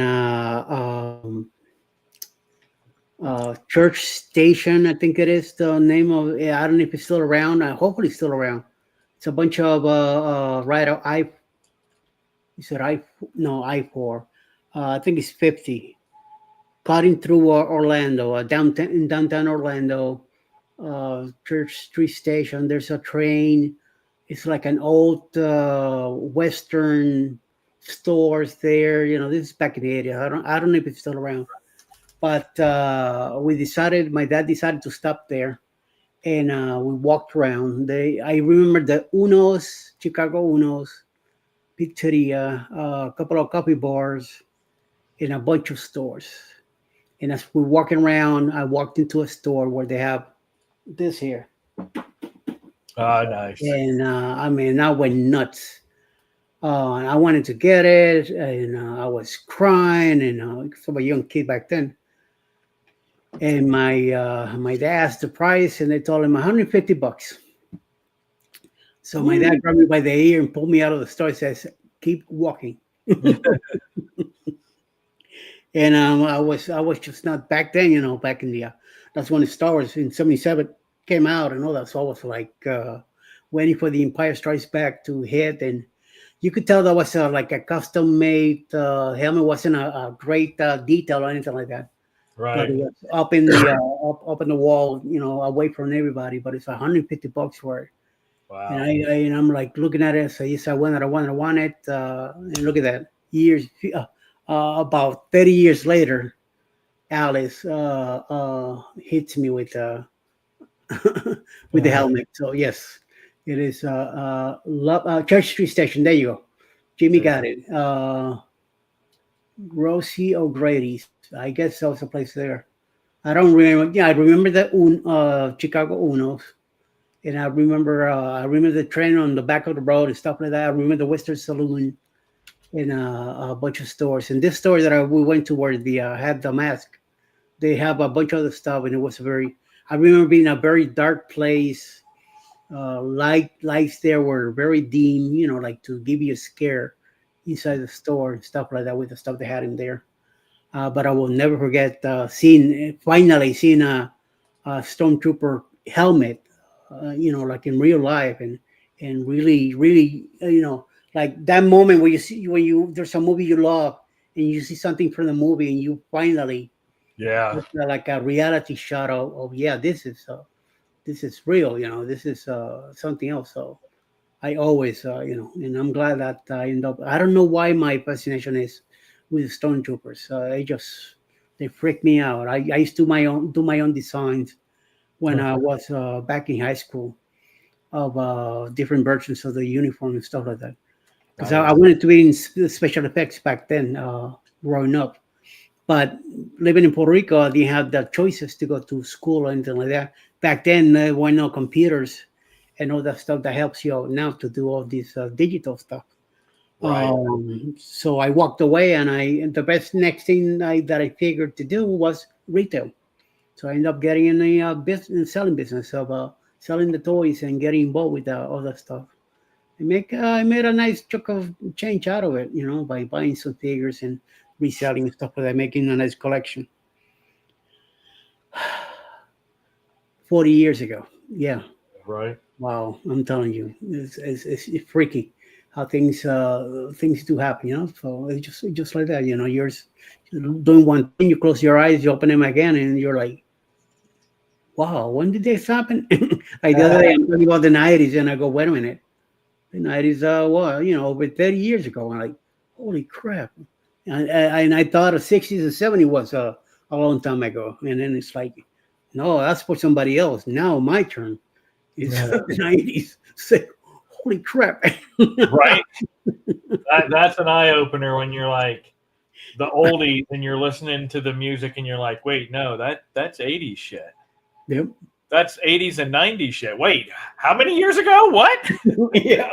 Church Station, I think it is the name of it. I don't know if it's still around. Hopefully it's still around. It's a bunch of I I-4. I think it's 50. Cutting through Orlando, downtown Orlando, Church Street Station. There's a train. It's like an old Western stores there. This is back in the area. I don't know if it's still around, but my dad decided to stop there, and we walked around. I remember the Uno's, Chicago Uno's, Pizzeria, a couple of coffee bars, and a bunch of stores. And as we're walking around, I walked into a store where they have this here. Oh, nice. And I went nuts. And I wanted to get it, and I was crying, and I was a young kid back then. And my dad asked the price, and they told him $150. So my dad grabbed me by the ear and pulled me out of the store and says, "Keep walking." And I was just not back then, back in the that's when the Star Wars in '77 came out and all that. So I was like waiting for the Empire Strikes Back to hit, and you could tell that was like a custom made helmet. Wasn't a great detail or anything like that. Right. But it was up in the up in the wall, away from everybody. But it's $150 for it. Wow. And I'm like looking at it. So yes, I want it. And look at that. Years. About 30 years later, Alice hits me with the helmet. So yes, it is Church Street Station. There you go. Jimmy got it. Rosie O'Grady's. I guess that was a place there. I don't remember. Yeah, I remember the Chicago Uno's, and I remember the train on the back of the road and stuff like that. I remember the Western Saloon. In a bunch of stores. And this store that we went to where they had the mask, they have a bunch of other stuff, and it was I remember being a very dark place. Lights there were very dim, like to give you a scare inside the store and stuff like that with the stuff they had in there. But I will never forget finally seeing a stormtrooper helmet, like in real life, and really, really, like that moment where there's a movie you love and you see something from the movie and you finally like a reality shot of this is real, this is something else. So I always, and I'm glad that I end up. I don't know why my fascination is with stormtroopers. They freak me out. I used to do my own designs when I was back in high school of different versions of the uniform and stuff like that. Because I Nice. wanted to be in special effects back then, growing up. But living in Puerto Rico, I didn't have the choices to go to school or anything like that. Back then, there were no computers and all that stuff that helps you out now to do all this digital stuff. Right. So I walked away, and the best next thing that I figured to do was retail. So I ended up getting in the business, selling business of selling the toys and getting involved with all that stuff. I made a nice chunk of change out of it, by buying some figures and reselling stuff like that, making a nice collection. 40 years ago, yeah. Right. Wow, I'm telling you, it's freaky how things do happen, So it's just like that, You're doing one thing, you close your eyes, you open them again, and you're like, wow, when did this happen? Like the other day, I'm talking about the '90s, and I go, wait a minute, the '90s, over 30 years ago. I'm like, holy crap! And I thought the '60s and '70s was a long time ago, and then it's like, no, that's for somebody else. Now my turn. It's Yeah. the '90s. So, holy crap! Right. That's an eye opener when you're like the oldies and you're listening to the music and you're like, wait, no, that's 80s shit. Yep. That's 80s and 90s shit. Wait, how many years ago? What? Yeah.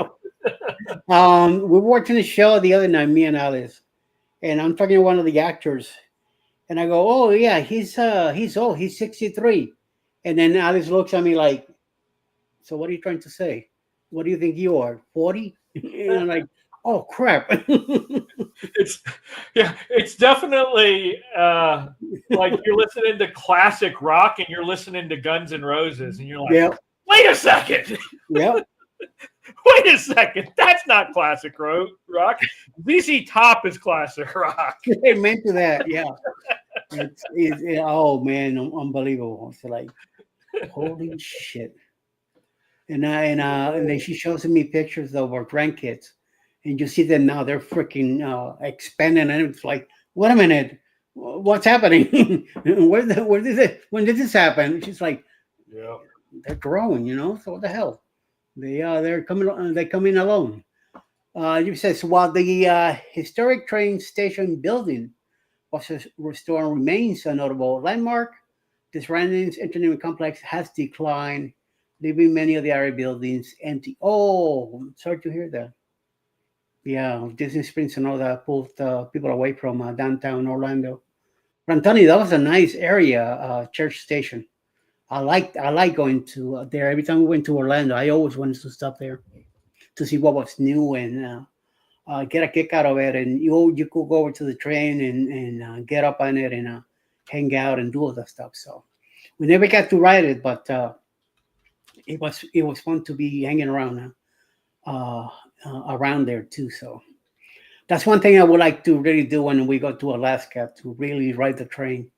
We were watching a show the other night, me and Alice, and I'm talking to one of the actors, and I go, "Oh yeah, he's old. He's 63." And then Alice looks at me like, "So what are you trying to say? What do you think you are, 40?" And I'm like, "Oh crap." It's it's definitely like you're listening to classic rock and you're listening to Guns N' Roses and you're like, Yeah. wait a second. Yeah. Wait a second. That's not classic rock. ZZ Top is classic rock. Amen to that. Yeah. Oh man, unbelievable. It's like, holy shit. And then she shows me pictures of our grandkids, and you see them now. They're freaking expanding, and it's like, wait a minute, what's happening? When did this happen? She's like, Yeah. they're growing, So what the hell? They're coming along. You says while the historic train station building was restored and remains a notable landmark, this Randall's entertainment complex has declined, leaving many of the area buildings empty. Oh, I'm sorry to hear that. Yeah, Disney Springs and all that pulled people away from downtown Orlando. But I'm telling you, that was a nice area, church station. I like going to there. Every time we went to Orlando, I always wanted to stop there to see what was new and get a kick out of it. And you could go over to the train and get up on it and hang out and do all that stuff. So we never got to ride it, but it was fun to be hanging uh, around there too. So that's one thing I would like to really do when we go to Alaska, to really ride the train.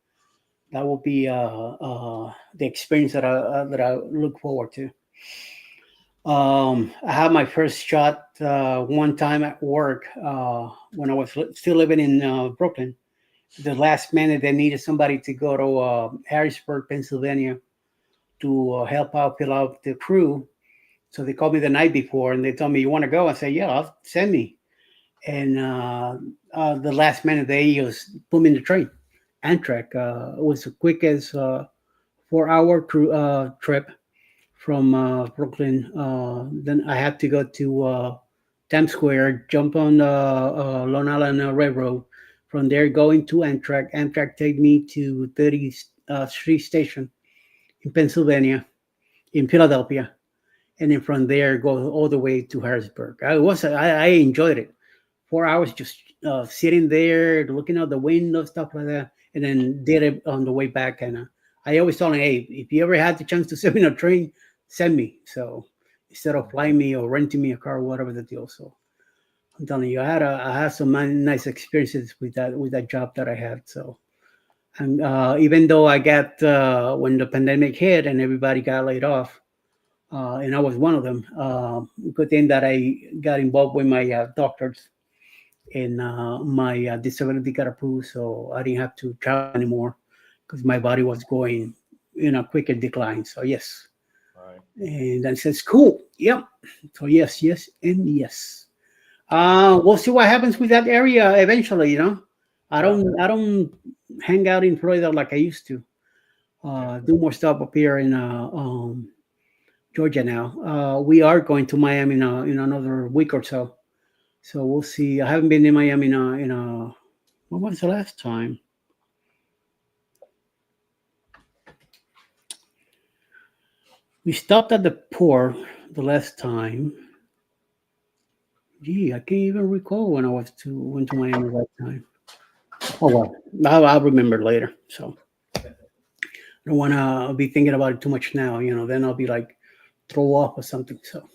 That will be the experience that I look forward to. I had my first shot one time at work when I was still living in Brooklyn. The last minute, they needed somebody to go to Harrisburg, Pennsylvania, to help out, fill out the crew. So they called me the night before and they told me, "You want to go?" I said, "Yeah, send me." And the last minute, they just put me in the train. Amtrak. It was the quickest 4-hour trip from Brooklyn. Then I had to go to Times Square, jump on the Long Island Railroad. From there, going to Amtrak. Amtrak take me to 30th Street Station in Pennsylvania, in Philadelphia, and then from there go all the way to Harrisburg. I enjoyed it. 4 hours just sitting there, looking out the window, stuff like that, and then did it on the way back. And I always told him, "Hey, if you ever had the chance to send me on a train, send me." So instead of flying me or renting me a car, whatever the deal. So I'm telling you, I had some nice experiences with that job that I had. So, and even though I got when the pandemic hit and everybody got laid off, and I was one of them. Good thing that I got involved with my doctors, and my disability got approved, so I didn't have to travel anymore because my body was going in a quicker decline. So yes, Right. and then says cool, yep. So yes, yes, and yes. We'll see what happens with that area eventually. Yeah. I don't hang out in Florida like I used to. Do more stuff up here in Georgia now. We are going to Miami in another week or so. So we'll see. I haven't been in Miami when was the last time? We stopped at the port the last time. Gee, I can't even recall when I went to Miami that time. Oh well, I'll remember later. So I don't want to be thinking about it too much now. Then I'll be like throw up or something. So,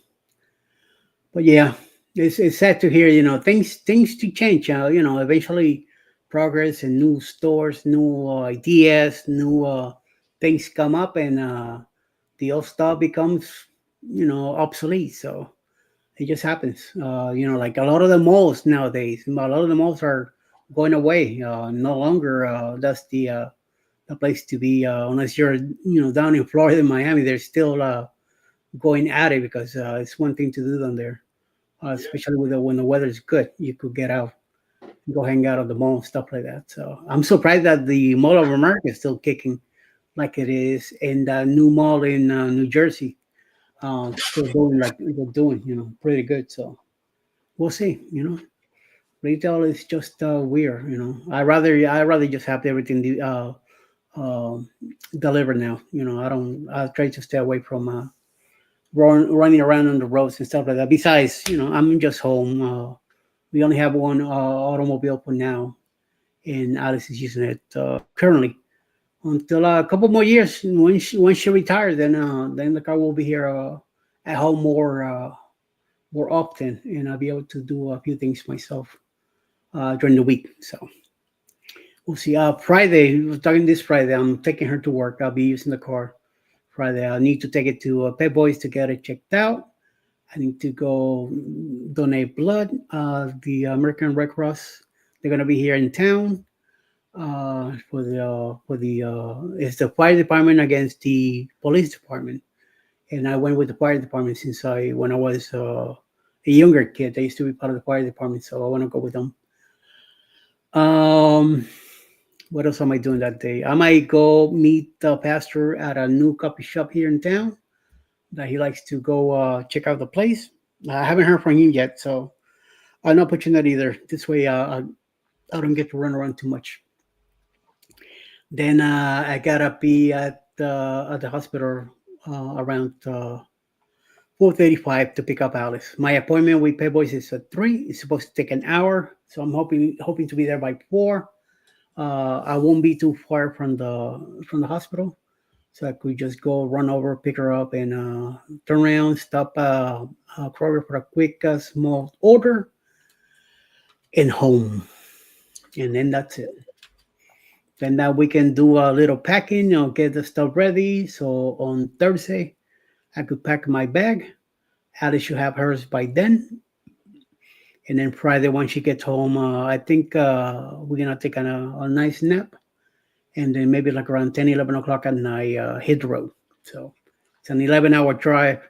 but yeah, it's sad to hear. Things to change. Eventually, progress and new stores, new ideas, new things come up, and the old stuff becomes obsolete. So it just happens. Like a lot of the malls nowadays, a lot of the malls are going away. No longer that's the place to be unless you're down in Florida, Miami. They're still going at it because it's one thing to do down there, especially when the weather is good. You could get out, go hang out at the mall, stuff like that. So I'm surprised that the Mall of America is still kicking like it is, and the new mall in New Jersey still doing like they're doing, pretty good. So we'll see. Retail is just weird. I rather just have everything uh, delivered now. I try to stay away from running around on the roads and stuff like that. Besides, I'm just home. We only have one automobile for now, and Alice is using it currently until a couple more years. When she retires, then the car will be here at home more often, and I'll be able to do a few things myself during the week. So we'll see. Friday, we're talking this Friday. I'm taking her to work. I'll be using the car Friday. I need to take it to Pet Boys to get it checked out. I need to go donate blood. The American Red Cross, they're gonna be here in town it's the fire department against the police department, and I went with the fire department since when I was a younger kid. I used to be part of the fire department, so I want to go with them. Um, what else am I doing that day? I might go meet the pastor at a new coffee shop here in town that he likes to go check out the place. I haven't heard from him yet, so I'm not pushing that either. This way, I don't get to run around too much. Then I gotta be at the hospital around 4:35 to pick up Alice. My appointment with Pet Boys is at 3. It's supposed to take an hour, so I'm hoping to be there by 4. I won't be too far from the hospital, so I could just go run over, pick her up, and turn around, stop Kroger for a quick small order, and home, and then that's it. Then that we can do a little packing, get the stuff ready. So on Thursday, I could pack my bag. Alice should have hers by then. And then Friday, when she gets home, I think we're going to take a nice nap. And then maybe like around 10, 11 o'clock at night, hit the road. So it's an 11-hour drive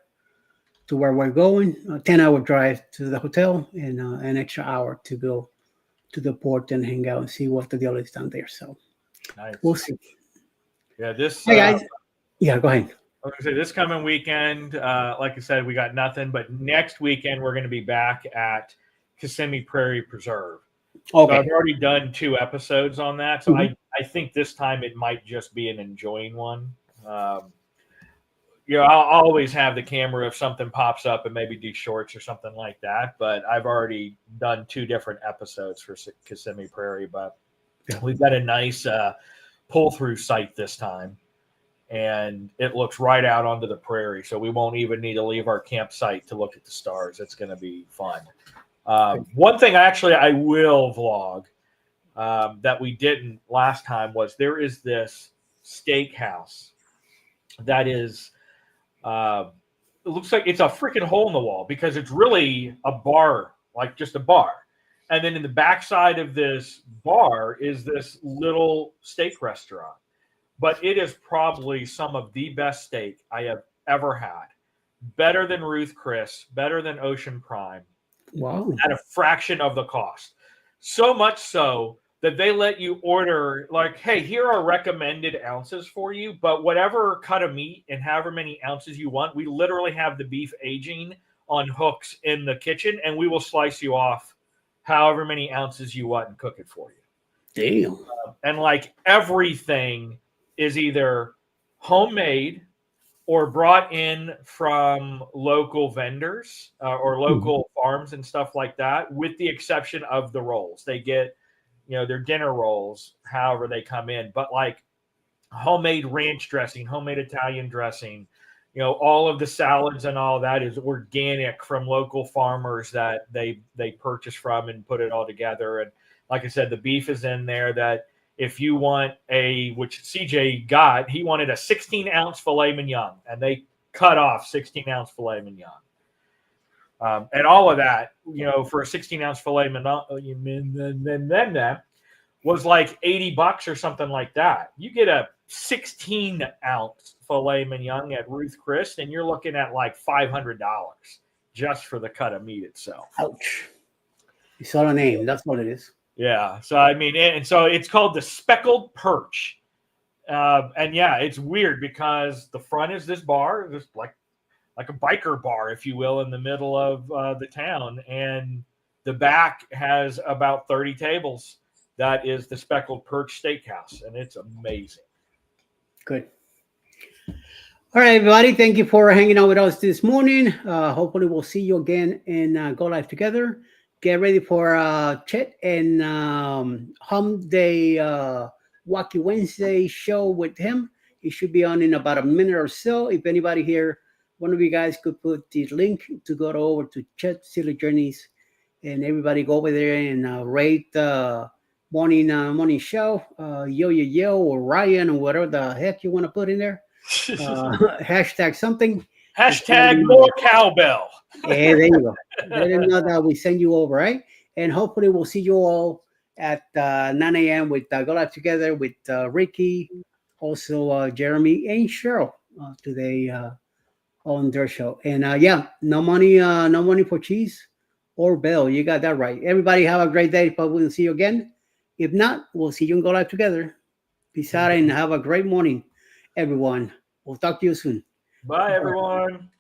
to where we're going, a 10-hour drive to the hotel, and an extra hour to go to the port and hang out and see what the deal is down there. So Nice. we'll see. Yeah, this. Hey, guys. Yeah, go ahead. I was gonna say this coming weekend, like I said, we got nothing. But next weekend we're going to be back at Kissimmee Prairie Preserve. Okay. So I've already done 2 episodes on that. So Mhm. I think this time it might just be an enjoying one. I'll always have the camera if something pops up and maybe do shorts or something like that. But I've already done 2 different episodes for Kissimmee Prairie. But Yeah. we've got a nice pull-through site this time. And it looks right out onto the prairie, so we won't even need to leave our campsite to look at the stars. It's going to be fun. One thing I will vlog that we didn't last time was there is this steakhouse that is looks like it's a freaking hole in the wall because it's really a bar, like just a bar. And then in the backside of this bar is this little steak restaurant. But it is probably some of the best steak I have ever had. Better than Ruth Chris, better than Ocean Prime, Wow. at a fraction of the cost. So much so that they let you order, like, hey, here are recommended ounces for you, but whatever cut of meat and however many ounces you want, we literally have the beef aging on hooks in the kitchen, and we will slice you off however many ounces you want and cook it for you. Damn. And like everything is either homemade or brought in from local vendors or local farms and stuff like that, with the exception of the rolls. They get, their dinner rolls, however they come in. But like homemade ranch dressing, homemade Italian dressing, all of the salads and all that is organic from local farmers that they purchase from and put it all together. And like I said, the beef is in there that if you want which CJ got, he wanted a 16-ounce filet mignon, and they cut off 16-ounce filet mignon. And all of that, for a 16-ounce filet mignon, was like $80 or something like that. You get a 16-ounce filet mignon at Ruth Chris, and you're looking at like $500 just for the cut of meat itself. Ouch. You saw the name. That's what it is. Yeah. So, I mean, and so it's called the Speckled Perch. And yeah, it's weird because the front is this bar, just like a biker bar, if you will, in the middle of the town. And the back has about 30 tables. That is the Speckled Perch Steakhouse, and it's amazing. Good. All right, everybody. Thank you for hanging out with us this morning. Hopefully, we'll see you again in Go Live Together. Get ready for Chet and Hum Day Wacky Wednesday show with him. He should be on in about a minute or so. If anybody here, one of you guys could put the link to go over to Chet Silly Journeys, and everybody go over there and rate the morning show, yo, or Ryan, or whatever the heck you want to put in there. Hashtag something. Hashtag more cowbell. Yeah, there you go. Let them know that we send you over, right? And hopefully we'll see you all at 9 a.m. with Go Live Together with Ricky, also Jeremy and Cheryl today on their show. And no money for cheese or Bill. You got that right. Everybody have a great day. But we'll see you again. If not, we'll see you and Go Live Together. Peace out and have a great morning, everyone. We'll talk to you soon. Bye, everyone.